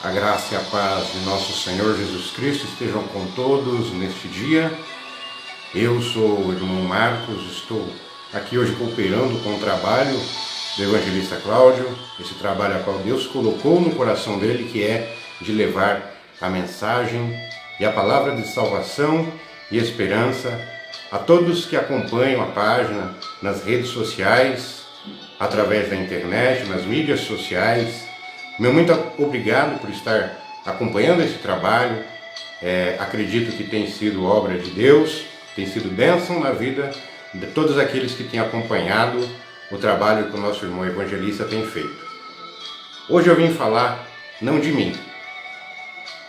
A graça e a paz de nosso Senhor Jesus Cristo estejam com todos neste dia. Eu sou o irmão Marcos, estou aqui hoje cooperando com o trabalho do evangelista Cláudio, esse trabalho a qual Deus colocou no coração dele, que é de levar a mensagem e a palavra de salvação e esperança a todos que acompanham a página nas redes sociais, através da internet, nas mídias sociais. Meu muito obrigado por estar acompanhando esse trabalho. Acredito que tem sido obra de Deus, tem sido bênção na vida de todos aqueles que têm acompanhado o trabalho que o nosso irmão evangelista tem feito. Hoje eu vim falar não de mim,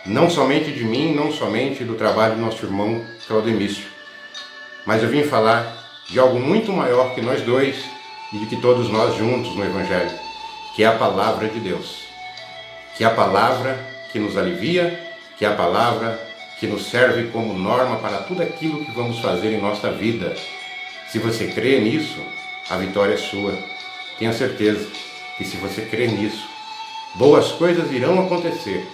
não somente de mim, não somente do trabalho do nosso irmão Claudemício, mas eu vim falar de algo muito maior que nós dois e de que todos nós juntos no Evangelho, que é a palavra de Deus, que é a palavra que nos alivia, que é a palavra que nos serve como norma para tudo aquilo que vamos fazer em nossa vida. Se você crê nisso, a vitória é sua. Tenha certeza que se você crê nisso, boas coisas irão acontecer,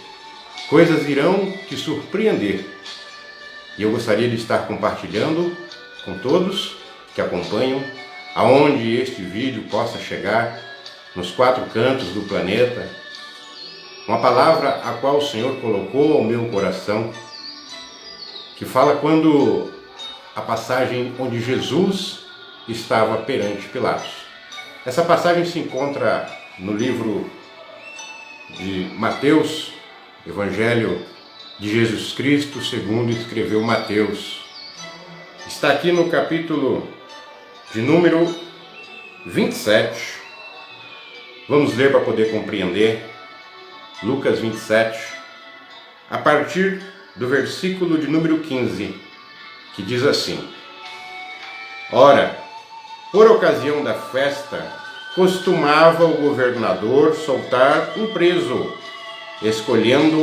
coisas irão te surpreender. E eu gostaria de estar compartilhando com todos que acompanham, aonde este vídeo possa chegar, nos 4 cantos do planeta, uma palavra a qual o Senhor colocou ao meu coração, que fala quando a passagem onde Jesus estava perante Pilatos. Essa passagem se encontra no livro de Mateus, Evangelho de Jesus Cristo, segundo escreveu Mateus. Está aqui no capítulo de número 27. Vamos ler para poder compreender. Lucas 27, a partir do versículo de número 15, que diz assim: Ora, por ocasião da festa, costumava o governador soltar um preso, escolhendo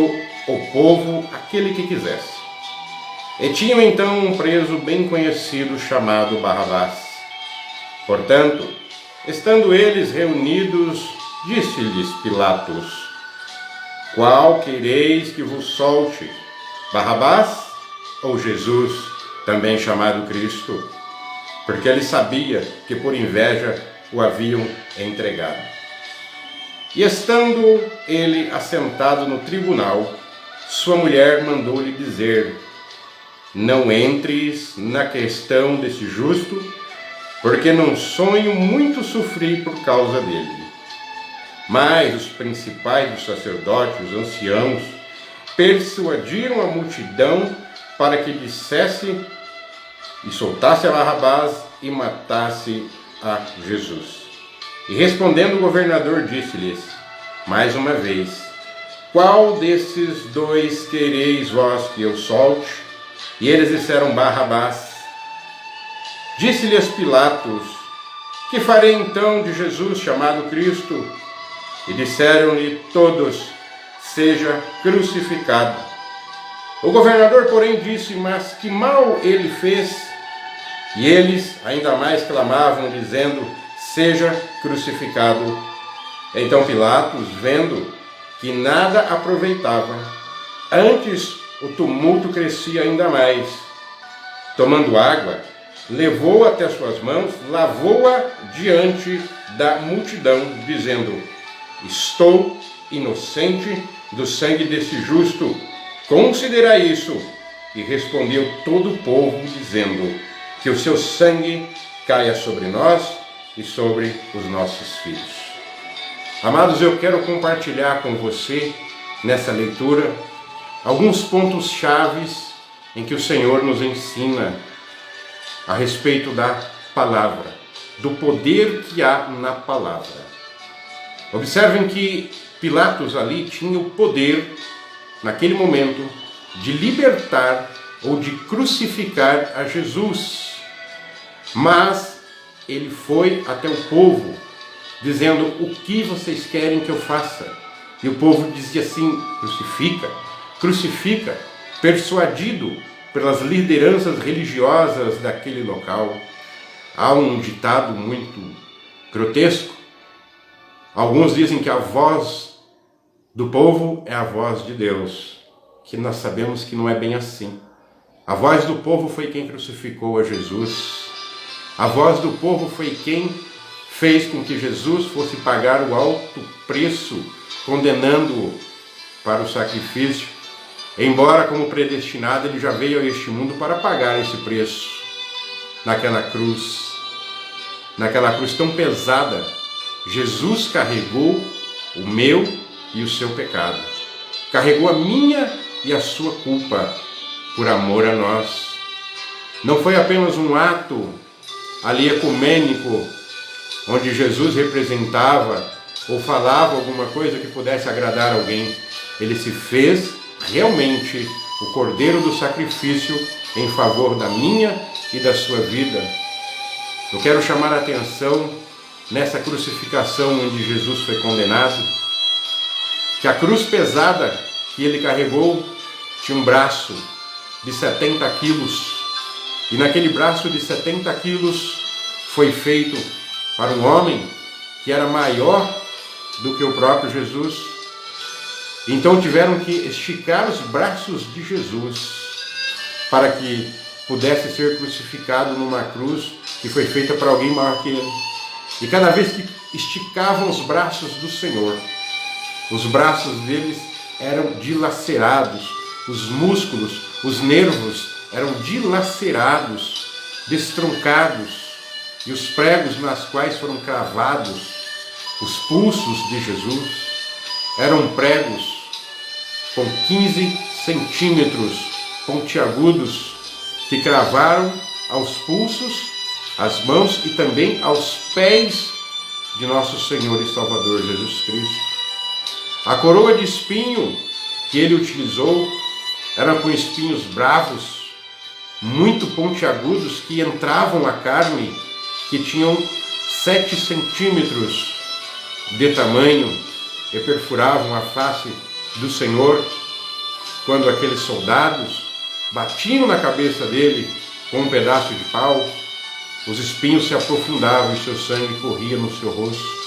o povo aquele que quisesse. E tinham então um preso bem conhecido chamado Barrabás. Portanto, estando eles reunidos, disse-lhes Pilatos: Qual quereis que vos solte, Barrabás ou Jesus, também chamado Cristo? Porque ele sabia que por inveja o haviam entregado. E estando ele assentado no tribunal, sua mulher mandou-lhe dizer: Não entres na questão desse justo, porque num sonho muito sofri por causa dele. Mas os principais dos sacerdotes, os anciãos, persuadiram a multidão para que dissesse e soltasse a Barrabás e matasse a Jesus. E respondendo o governador disse-lhes, mais uma vez: Qual desses dois quereis vós que eu solte? E eles disseram: Barrabás. Disse-lhes Pilatos: Que farei então de Jesus chamado Cristo? E disseram-lhe todos: Seja crucificado. O governador, porém, disse: Mas que mal ele fez? E eles ainda mais clamavam, dizendo: Seja crucificado. Então Pilatos, vendo que nada aproveitava, antes o tumulto crescia ainda mais, tomando água, levou até suas mãos, lavou-a diante da multidão, dizendo: Estou inocente do sangue desse justo, considerai isso. E respondeu todo o povo, dizendo: Que o seu sangue caia sobre nós e sobre os nossos filhos. Amados, eu quero compartilhar com você, nessa leitura, alguns pontos chaves em que o Senhor nos ensina a respeito da palavra, do poder que há na palavra. Observem que Pilatos ali tinha o poder, naquele momento, de libertar ou de crucificar a Jesus. Mas ele foi até o povo, dizendo: O que vocês querem que eu faça? E o povo dizia assim: Crucifica, crucifica, persuadido pelas lideranças religiosas daquele local. Há um ditado muito grotesco. Alguns dizem que a voz do povo é a voz de Deus, que nós sabemos que não é bem assim. A voz do povo foi quem crucificou a Jesus. A voz do povo foi quem fez com que Jesus fosse pagar o alto preço, condenando-o para o sacrifício. Embora, como predestinado, ele já veio a este mundo para pagar esse preço. Naquela cruz tão pesada, Jesus carregou o meu e o seu pecado. Carregou a minha e a sua culpa por amor a nós. Não foi apenas um ato ali ecumênico, onde Jesus representava ou falava alguma coisa que pudesse agradar alguém. Ele se fez realmente o cordeiro do sacrifício em favor da minha e da sua vida. Eu quero chamar a atenção nessa crucificação onde Jesus foi condenado, que a cruz pesada que ele carregou tinha um braço de 70 quilos, e naquele braço de 70 quilos foi feito para um homem que era maior do que o próprio Jesus. Então tiveram que esticar os braços de Jesus para que pudesse ser crucificado numa cruz que foi feita para alguém maior que ele. E cada vez que esticavam os braços do Senhor, os braços deles eram dilacerados, os músculos, os nervos eram dilacerados, destroncados, e os pregos nas quais foram cravados os pulsos de Jesus eram pregos com 15 centímetros pontiagudos que cravaram aos pulsos, às mãos e também aos pés de nosso Senhor e Salvador Jesus Cristo. A coroa de espinho que ele utilizou era com espinhos bravos, muito pontiagudos, que entravam na carne, que tinham 7 centímetros de tamanho e perfuravam a face do Senhor. Quando aqueles soldados batiam na cabeça dele com um pedaço de pau, os espinhos se aprofundavam e seu sangue corria no seu rosto.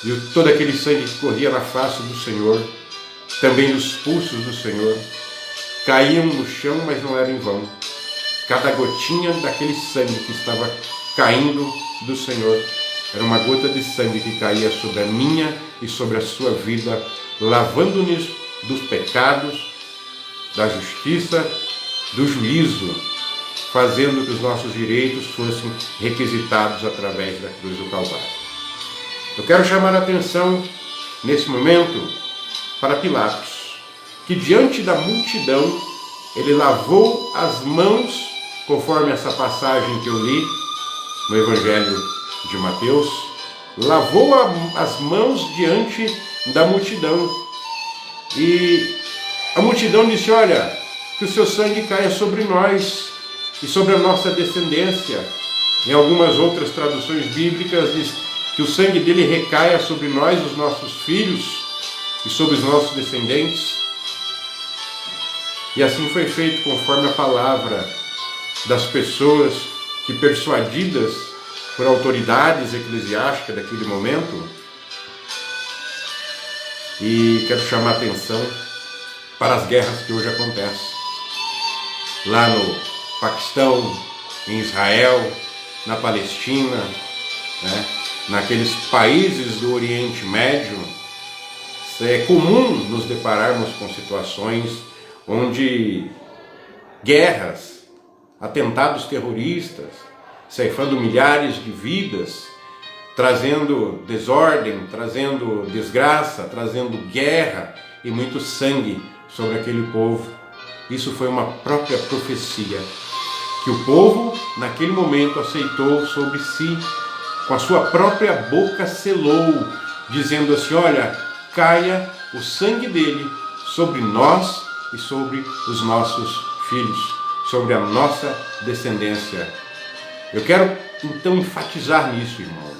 E todo aquele sangue que corria na face do Senhor, também nos pulsos do Senhor, caíam no chão, mas não era em vão. Cada gotinha daquele sangue que estava caindo do Senhor era uma gota de sangue que caía sobre a minha e sobre a sua vida, lavando-nos dos pecados, da justiça, do juízo, fazendo que os nossos direitos fossem requisitados através da cruz do Calvário. Eu quero chamar a atenção, nesse momento, para Pilatos, que diante da multidão, ele lavou as mãos, conforme essa passagem que eu li no Evangelho de Mateus, lavou as mãos diante da multidão. E a multidão disse: olha, que o seu sangue caia sobre nós e sobre a nossa descendência. Em algumas outras traduções bíblicas diz que o sangue dele recaia sobre nós, os nossos filhos, e sobre os nossos descendentes. E assim foi feito conforme a palavra das pessoas que, persuadidas por autoridades eclesiásticas daquele momento, e quero chamar a atenção para as guerras que hoje acontecem. Lá no Paquistão, em Israel, na Palestina, naqueles países do Oriente Médio, é comum nos depararmos com situações onde guerras, atentados terroristas, ceifando milhares de vidas, trazendo desordem, trazendo desgraça, trazendo guerra e muito sangue sobre aquele povo. Isso foi uma própria profecia que o povo, naquele momento, aceitou sobre si, com a sua própria boca selou, dizendo assim: olha, caia o sangue dele sobre nós e sobre os nossos filhos, sobre a nossa descendência. Eu quero então enfatizar nisso, irmão.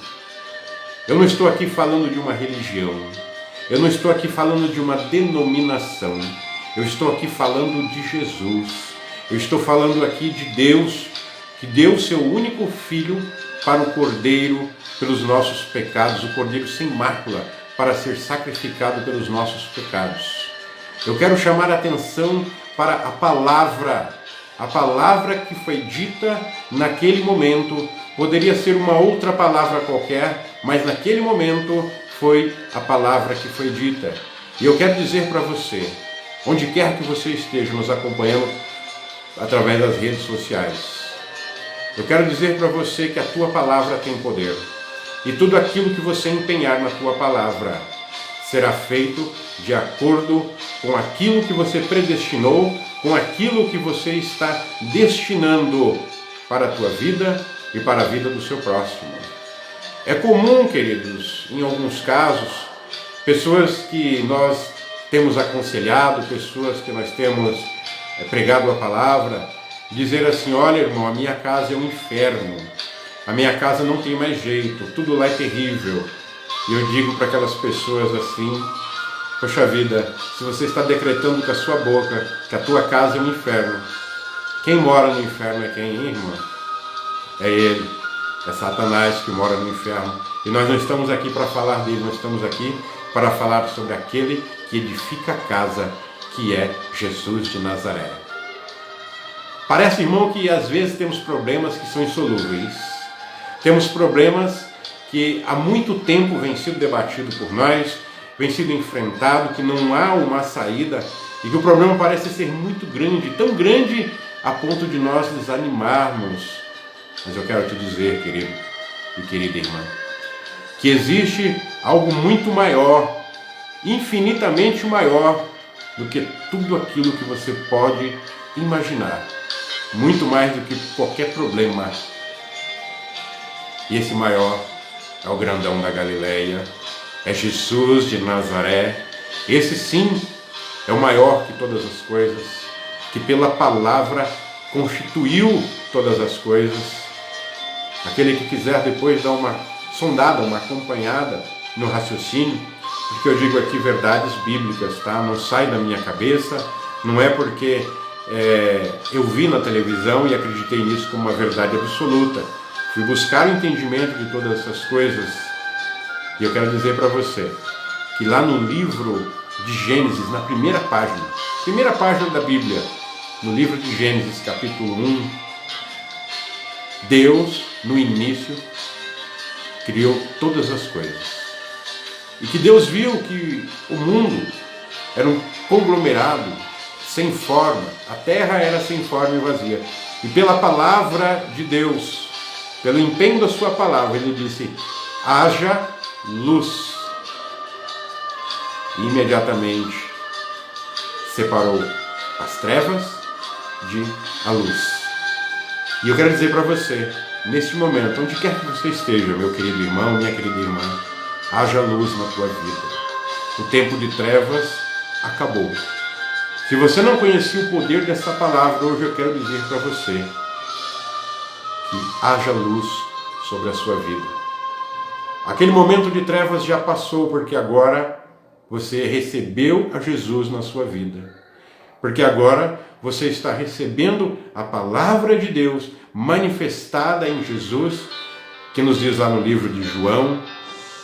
Eu não estou aqui falando de uma religião, eu não estou aqui falando de uma denominação, eu estou aqui falando de Jesus, eu estou falando aqui de Deus, que deu o seu único Filho para o Cordeiro pelos nossos pecados, o Cordeiro sem mácula, para ser sacrificado pelos nossos pecados. Eu quero chamar a atenção para a palavra que foi dita naquele momento. Poderia ser uma outra palavra qualquer, mas naquele momento foi a palavra que foi dita. E eu quero dizer para você, onde quer que você esteja nos acompanhando através das redes sociais, eu quero dizer para você que a tua palavra tem poder. E tudo aquilo que você empenhar na tua palavra será feito de acordo com aquilo que você predestinou, com aquilo que você está destinando para a tua vida e para a vida do seu próximo. É comum, queridos, em alguns casos, pessoas que nós temos aconselhado, pessoas que nós temos pregado a palavra, dizer assim: olha, irmão, a minha casa é um inferno, a minha casa não tem mais jeito, tudo lá é terrível. E eu digo para aquelas pessoas assim: poxa vida, se você está decretando com a sua boca que a tua casa é um inferno, quem mora no inferno é quem, irmã? É ele, é Satanás que mora no inferno. E nós não estamos aqui para falar dele, nós estamos aqui para falar sobre aquele que edifica a casa, que é Jesus de Nazaré. Parece, irmão, que às vezes temos problemas que são insolúveis. Temos problemas que há muito tempo vem sido debatido por nós, vem sido enfrentado, que não há uma saída e que o problema parece ser muito grande, tão grande a ponto de nós desanimarmos. Mas eu quero te dizer, querido e querida irmã, que existe algo muito maior, infinitamente maior do que tudo aquilo que você pode imaginar. Muito mais do que qualquer problema. E esse maior é o grandão da Galileia, é Jesus de Nazaré. Esse sim é o maior que todas as coisas, que pela palavra constituiu todas as coisas. Aquele que quiser depois dar uma sondada, uma acompanhada no raciocínio, porque eu digo aqui verdades bíblicas, tá? Não sai da minha cabeça, não é porque eu vi na televisão e acreditei nisso como uma verdade absoluta. Fui buscar o entendimento de todas essas coisas. E eu quero dizer para você que lá no livro de Gênesis, na primeira página da Bíblia, no livro de Gênesis, capítulo 1, Deus, no início, criou todas as coisas. E que Deus viu que o mundo era um conglomerado sem forma, a terra era sem forma e vazia. E pela palavra de Deus, pelo empenho da sua palavra, ele disse: haja luz. E imediatamente separou as trevas de a luz. E eu quero dizer para você, neste momento, onde quer que você esteja, meu querido irmão, minha querida irmã, haja luz na tua vida. O tempo de trevas acabou. Se você não conhecia o poder dessa palavra, hoje eu quero dizer para você que haja luz sobre a sua vida. Aquele momento de trevas já passou, porque agora você recebeu a Jesus na sua vida. Porque agora você está recebendo a palavra de Deus manifestada em Jesus, que nos diz lá no livro de João,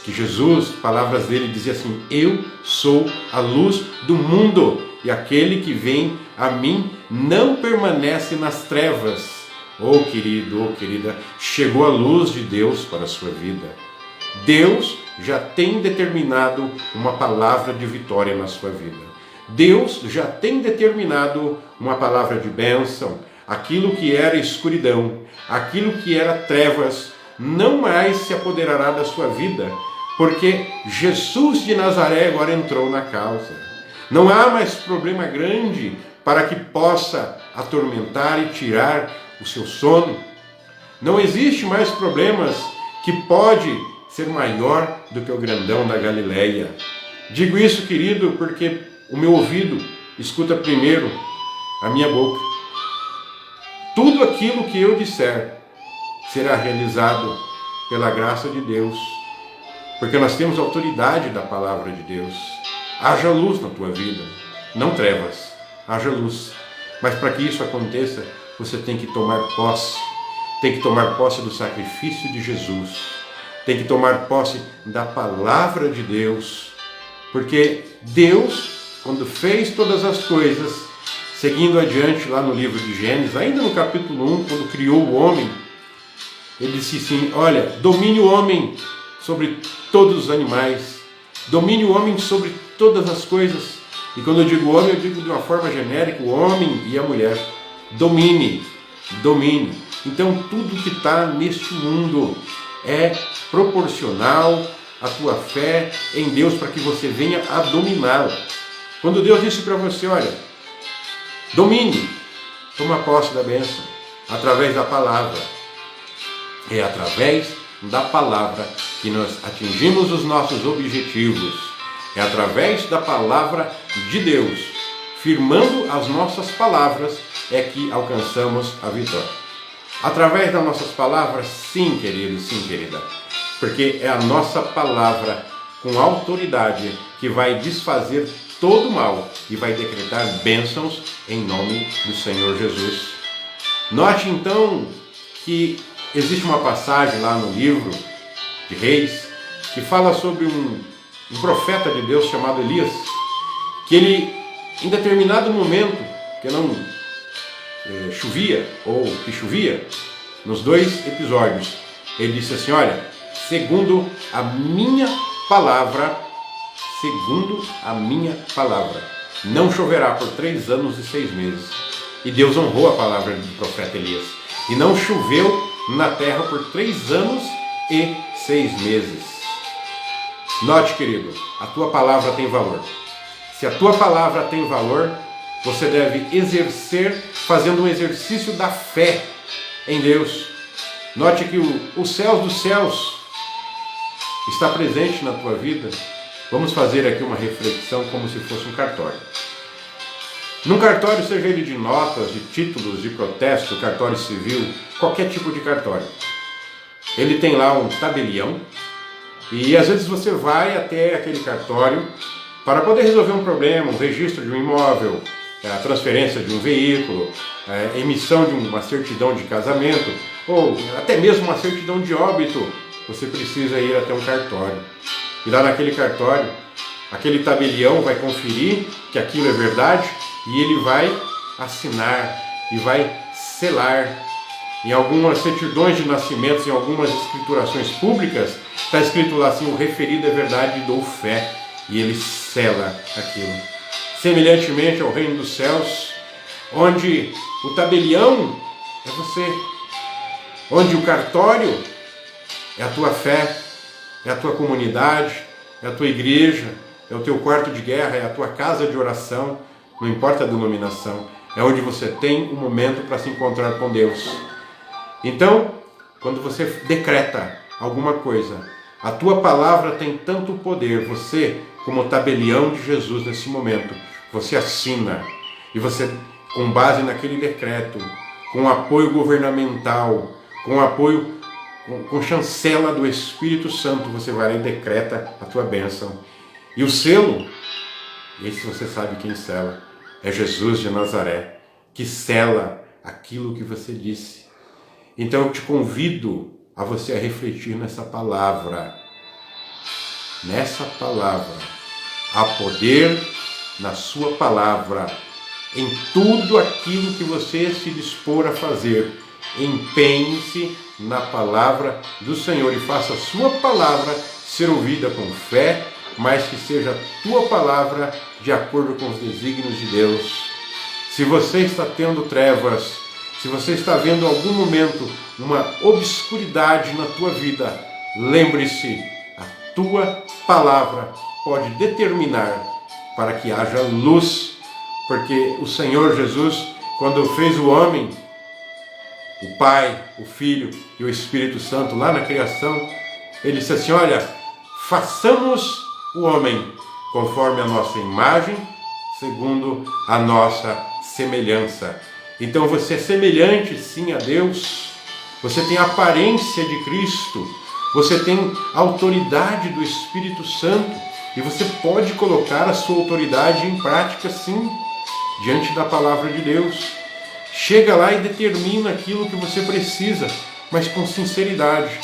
que Jesus, palavras dele, dizia assim: eu sou a luz do mundo, e aquele que vem a mim não permanece nas trevas. Oh querido, oh querida, chegou a luz de Deus para a sua vida. Deus já tem determinado uma palavra de vitória na sua vida. Deus já tem determinado uma palavra de bênção. Aquilo que era escuridão, aquilo que era trevas, não mais se apoderará da sua vida, porque Jesus de Nazaré agora entrou na causa. Não há mais problema grande para que possa atormentar e tirar o seu sono. Não existe mais problemas que pode ser maior do que o grandão da Galileia. Digo isso, querido, porque o meu ouvido escuta primeiro a minha boca. Tudo aquilo que eu disser será realizado pela graça de Deus, porque nós temos autoridade da palavra de Deus. Haja luz na tua vida, não trevas, haja luz. Mas para que isso aconteça, você tem que tomar posse do sacrifício de Jesus. tem que tomar posse da palavra de Deus, porque Deus, quando fez todas as coisas, seguindo adiante lá no livro de Gênesis, ainda no capítulo 1, quando criou o homem, ele disse assim, olha, domine o homem sobre todos os animais, domine o homem sobre todas as coisas. E quando eu digo homem, eu digo de uma forma genérica, o homem e a mulher. Domine, domine. Então tudo que está neste mundo é proporcional à tua fé em Deus para que você venha a dominá-lo. Quando Deus disse para você, olha, domine, toma posse da bênção, através da palavra. É através da palavra que nós atingimos os nossos objetivos. É através da palavra de Deus, firmando as nossas palavras, é que alcançamos a vitória. Através das nossas palavras, sim, querido, sim, querida. Porque é a nossa palavra com autoridade que vai desfazer todo o mal e vai decretar bênçãos em nome do Senhor Jesus. Note então que existe uma passagem lá no livro de Reis que fala sobre um profeta de Deus chamado Elias, que ele, em determinado momento, que não chovia, ou que chovia, nos 2 episódios, ele disse assim, olha, segundo a minha palavra, não choverá por 3 anos e 6 meses. E Deus honrou a palavra do profeta Elias. E não choveu na terra por 3 anos e 6 meses. Note, querido, a tua palavra tem valor. Se a tua palavra tem valor, você deve exercer, fazendo um exercício da fé em Deus. Note que o céu dos céus está presente na tua vida. Vamos fazer aqui uma reflexão como se fosse um cartório. Num cartório, seja ele de notas, de títulos, de protesto, cartório civil, qualquer tipo de cartório, ele tem lá um tabelião e às vezes você vai até aquele cartório para poder resolver um problema, um registro de um imóvel, a transferência de um veículo, a emissão de uma certidão de casamento ou até mesmo uma certidão de óbito. Você precisa ir até um cartório. E lá naquele cartório, aquele tabelião vai conferir que aquilo é verdade e ele vai assinar e vai selar. Em algumas certidões de nascimentos, em algumas escriturações públicas, está escrito lá assim, o referido é verdade e dou fé. E ele sela aquilo. Semelhantemente ao reino dos céus, onde o tabelião é você, onde o cartório é a tua fé, é a tua comunidade, é a tua igreja, é o teu quarto de guerra, é a tua casa de oração, não importa a denominação, é onde você tem um momento para se encontrar com Deus. Então, quando você decreta alguma coisa, a tua palavra tem tanto poder, você, como tabelião de Jesus nesse momento, você assina, e você, com base naquele decreto, com apoio governamental, com apoio, com chancela do Espírito Santo, você vai lá e decreta a tua bênção. E o selo, esse você sabe quem sela, é Jesus de Nazaré, que sela aquilo que você disse. Então eu te convido a você a refletir nessa palavra. Nessa palavra. Há poder na sua palavra. Em tudo aquilo que você se dispor a fazer, empenhe-se na palavra do Senhor e faça a sua palavra ser ouvida com fé, mas que seja a tua palavra de acordo com os desígnios de Deus. Se você está tendo trevas, se você está vendo em algum momento uma obscuridade na tua vida, lembre-se, a tua palavra pode determinar para que haja luz, porque o Senhor Jesus, quando fez o homem, o Pai, o Filho e o Espírito Santo lá na criação, ele disse assim, olha, façamos o homem conforme a nossa imagem, segundo a nossa semelhança. Então você é semelhante sim a Deus, você tem a aparência de Cristo, você tem a autoridade do Espírito Santo e você pode colocar a sua autoridade em prática sim, diante da palavra de Deus. Chega lá e determina aquilo que você precisa, mas com sinceridade.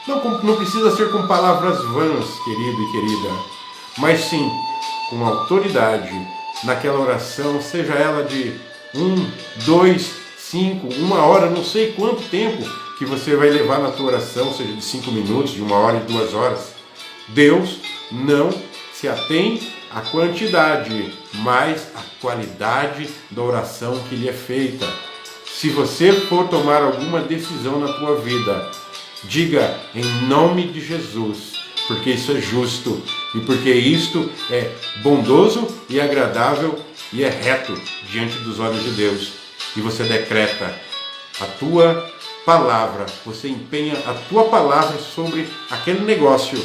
Não precisa ser com palavras vãs, querido e querida, mas sim com autoridade naquela oração, seja ela de 2, 5, 1 hora, não sei quanto tempo que você vai levar na tua oração, seja de 5 minutos, de 1 hora, de 2 horas. Deus não se atém à quantidade, mas à qualidade da oração que lhe é feita. Se você for tomar alguma decisão na tua vida, diga em nome de Jesus, porque isso é justo e porque isto é bondoso e agradável e é reto diante dos olhos de Deus. E você decreta a tua palavra, você empenha a tua palavra sobre aquele negócio,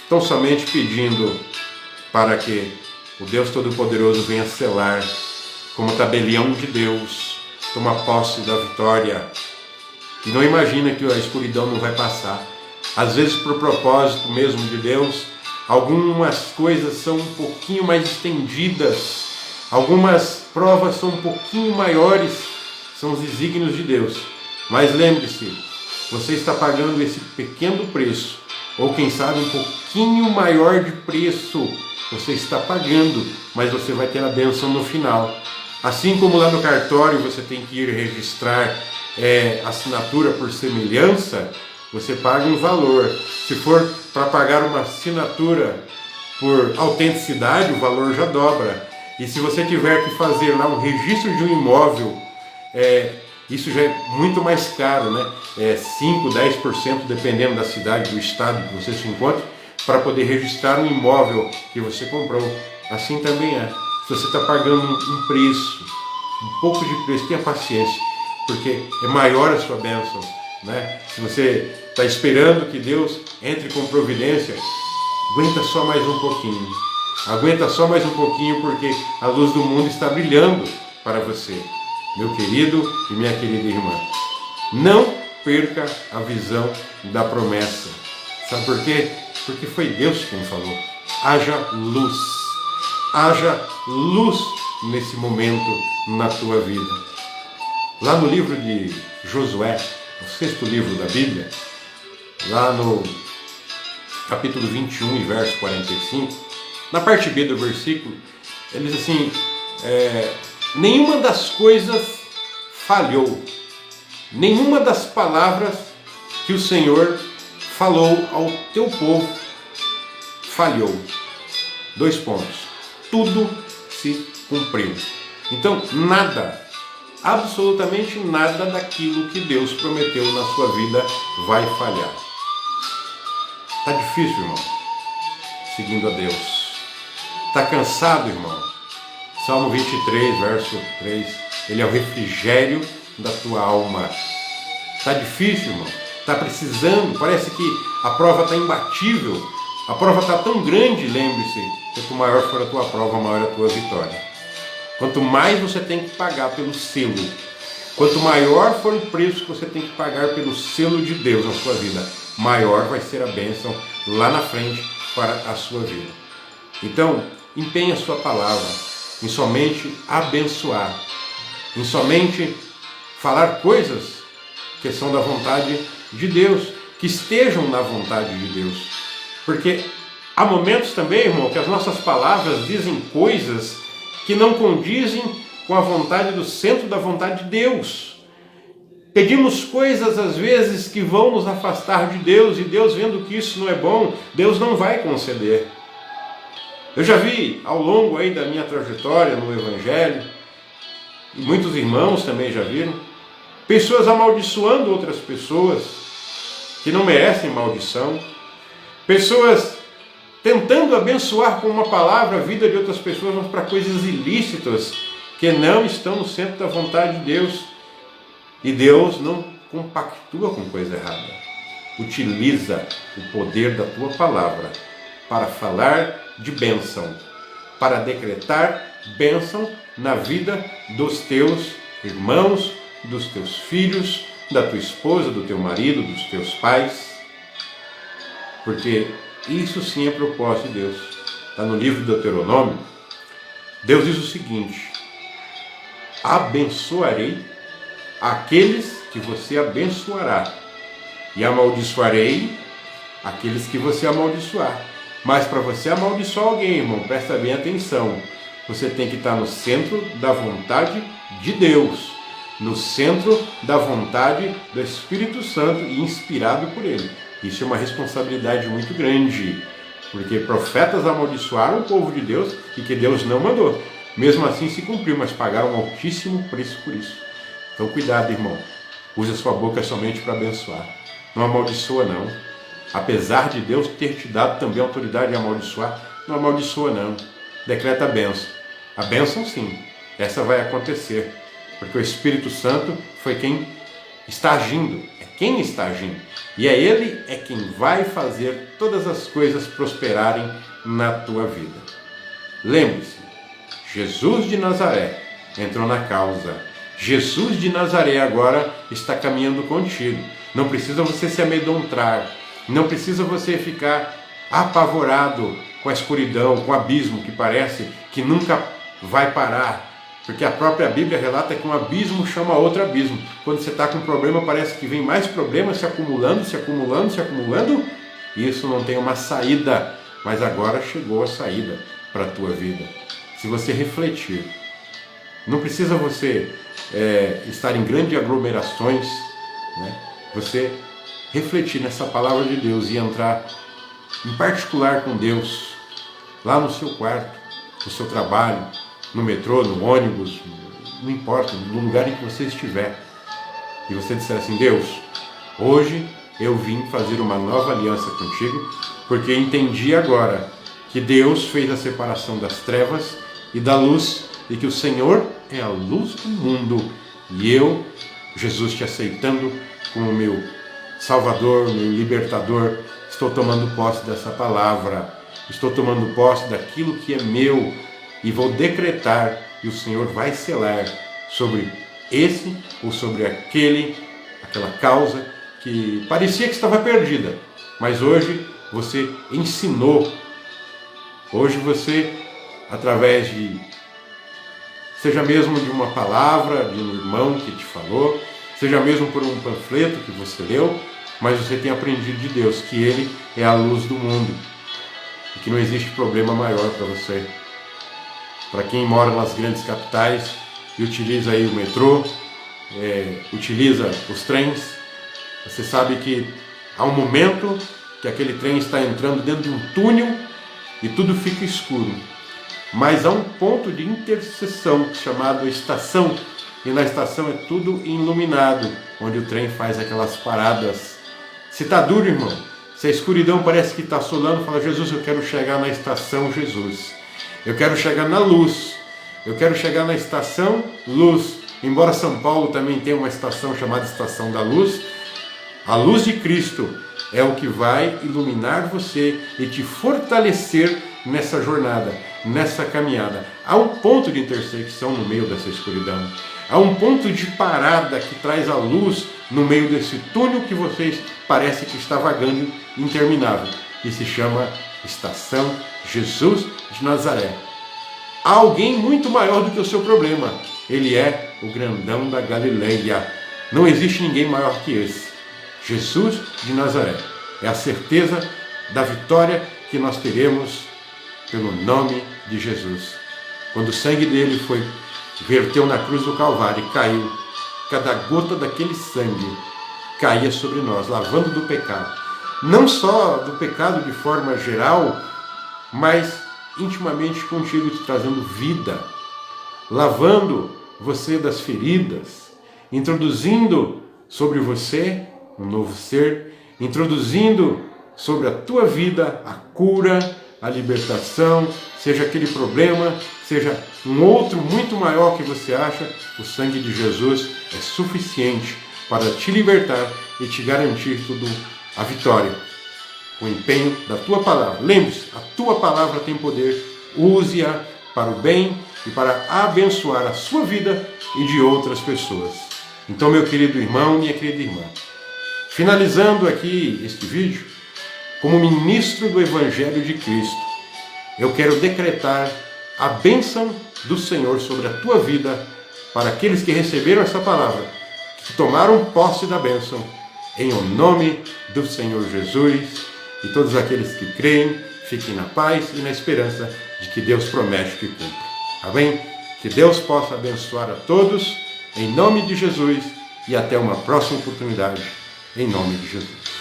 tão somente pedindo para que o Deus Todo-Poderoso venha selar, como tabelião de Deus, toma posse da vitória. E não imagina que a escuridão não vai passar. Às vezes, por propósito mesmo de Deus, algumas coisas são um pouquinho mais estendidas, algumas provas são um pouquinho maiores, são os desígnios de Deus. Mas lembre-se, você está pagando esse pequeno preço, ou quem sabe um pouquinho maior de preço, você está pagando, mas você vai ter a bênção no final. Assim como lá no cartório você tem que ir registrar assinatura por semelhança, você paga um valor. Se for para pagar uma assinatura por autenticidade, o valor já dobra. E se você tiver que fazer lá um registro de um imóvel, isso já é muito mais caro, né? 5, 10%, dependendo da cidade, do estado que você se encontra, para poder registrar um imóvel que você comprou. Assim também é. Se você está pagando um preço, um pouco de preço, tenha paciência, porque é maior a sua bênção, né? Se você está esperando que Deus entre com providência, aguenta só mais um pouquinho. Aguenta só mais um pouquinho, porque a luz do mundo está brilhando para você, meu querido e minha querida irmã. Não perca a visão da promessa. Sabe por quê? Porque foi Deus quem falou. Haja luz. Haja luz nesse momento na tua vida. Lá no livro de Josué, o 6º livro da Bíblia, lá no capítulo 21 e verso 45, na parte B do versículo, ele diz assim: nenhuma das coisas falhou, nenhuma das palavras que o Senhor falou ao teu povo falhou. 2 pontos. Tudo se cumpriu. Então, nada, absolutamente nada daquilo que Deus prometeu na sua vida vai falhar. Está difícil, irmão? Seguindo a Deus. Está cansado, irmão? Salmo 23, verso 3. Ele é o refrigério da tua alma. Está difícil, irmão? Está precisando? Parece que a prova está imbatível. A prova está tão grande, lembre-se, quanto maior for a tua prova, maior a tua vitória. Quanto mais você tem que pagar pelo selo, quanto maior for o preço que você tem que pagar pelo selo de Deus na sua vida, maior vai ser a bênção lá na frente para a sua vida. Então, empenhe a sua palavra em somente abençoar, em somente falar coisas que são da vontade de Deus, que estejam na vontade de Deus. Porque há momentos também, irmão, que as nossas palavras dizem coisas que não condizem com a vontade do centro da vontade de Deus. Pedimos coisas às vezes que vão nos afastar de Deus, e Deus, vendo que isso não é bom, Deus não vai conceder. Eu já vi ao longo aí da minha trajetória no Evangelho, e muitos irmãos também já viram, pessoas amaldiçoando outras pessoas que não merecem maldição, pessoas tentando abençoar com uma palavra a vida de outras pessoas, mas para coisas ilícitas que não estão no centro da vontade de Deus. E Deus não compactua com coisa errada. Utiliza o poder da tua palavra para falar de bênção, para decretar bênção na vida dos teus irmãos, dos teus filhos, da tua esposa, do teu marido, dos teus pais. Porque isso sim é propósito de Deus. Está no livro de Deuteronômio. Deus diz o seguinte: abençoarei aqueles que você abençoará, e amaldiçoarei aqueles que você amaldiçoar. Mas para você amaldiçoar alguém, irmão, presta bem atenção. Você tem que estar no centro da vontade de Deus, no centro da vontade do Espírito Santo e inspirado por Ele. Isso é uma responsabilidade muito grande, porque profetas amaldiçoaram o povo de Deus e que Deus não mandou. Mesmo assim se cumpriu, mas pagaram um altíssimo preço por isso. Então cuidado, irmão. Use a sua boca somente para abençoar. Não amaldiçoa, não. Apesar de Deus ter te dado também a autoridade de amaldiçoar, não amaldiçoa, não. Decreta a bênção. A bênção, sim. Essa vai acontecer. Porque o Espírito Santo foi quem está agindo. É quem está agindo. E Ele é quem vai fazer todas as coisas prosperarem na tua vida. Lembre-se, Jesus de Nazaré entrou na causa. Jesus de Nazaré agora está caminhando contigo. Não precisa você se amedrontar. Não precisa você ficar apavorado com a escuridão, com o abismo que parece que nunca vai parar. Porque a própria Bíblia relata que um abismo chama outro abismo. Quando você está com um problema, parece que vem mais problemas se acumulando, se acumulando, se acumulando. E isso não tem uma saída. Mas agora chegou a saída para a tua vida. Se você refletir. Não precisa você estar em grandes aglomerações, né? Você refletir nessa palavra de Deus e entrar em particular com Deus, lá no seu quarto, no seu trabalho, no metrô, no ônibus, não importa, no lugar em que você estiver. E você disser assim: Deus, hoje eu vim fazer uma nova aliança contigo, porque entendi agora que Deus fez a separação das trevas e da luz, e que o Senhor é a luz do mundo, e eu, Jesus, te aceitando como meu Salvador, meu libertador, estou tomando posse dessa palavra, estou tomando posse daquilo que é meu e vou decretar, e o Senhor vai selar sobre esse ou sobre aquela causa que parecia que estava perdida, mas hoje você ensinou, hoje você, através seja mesmo de uma palavra, de um irmão que te falou, seja mesmo por um panfleto que você leu, mas você tem aprendido de Deus que Ele é a luz do mundo e que não existe problema maior para você. Para quem mora nas grandes capitais e utiliza aí o metrô, utiliza os trens, você sabe que há um momento que aquele trem está entrando dentro de um túnel e tudo fica escuro. Mas há um ponto de interseção chamado estação, e na estação é tudo iluminado, onde o trem faz aquelas paradas. Se está duro, irmão, se a escuridão parece que está assolando, fala: Jesus, eu quero chegar na estação Jesus. Eu quero chegar na luz. Eu quero chegar na estação luz. Embora São Paulo também tenha uma estação chamada Estação da Luz, a luz de Cristo é o que vai iluminar você e te fortalecer nessa jornada, nessa caminhada. Há um ponto de intersecção no meio dessa escuridão. Há um ponto de parada que traz a luz no meio desse túnel que vocês parece que está vagando interminável. E se chama Estação Jesus de Nazaré. Há alguém muito maior do que o seu problema. Ele é o grandão da Galileia. Não existe ninguém maior que esse. Jesus de Nazaré. É a certeza da vitória que nós teremos pelo nome de Jesus. Quando o sangue dele verteu na cruz do Calvário e caiu, cada gota daquele sangue caía sobre nós, lavando do pecado. Não só do pecado de forma geral, mas intimamente contigo, te trazendo vida, lavando você das feridas, introduzindo sobre você um novo ser, introduzindo sobre a tua vida a cura, a libertação, seja aquele problema, seja um outro muito maior que você acha, o sangue de Jesus é suficiente para te libertar e te garantir a vitória. O empenho da tua palavra. Lembre-se, a tua palavra tem poder, use-a para o bem e para abençoar a sua vida e de outras pessoas. Então, meu querido irmão, minha querida irmã, finalizando aqui este vídeo, como ministro do Evangelho de Cristo, eu quero decretar a bênção do Senhor sobre a tua vida para aqueles que receberam essa palavra, que tomaram posse da bênção. Em o nome do Senhor Jesus, e todos aqueles que creem, fiquem na paz e na esperança de que Deus promete que cumpre. Amém? Que Deus possa abençoar a todos, em nome de Jesus, e até uma próxima oportunidade, em nome de Jesus.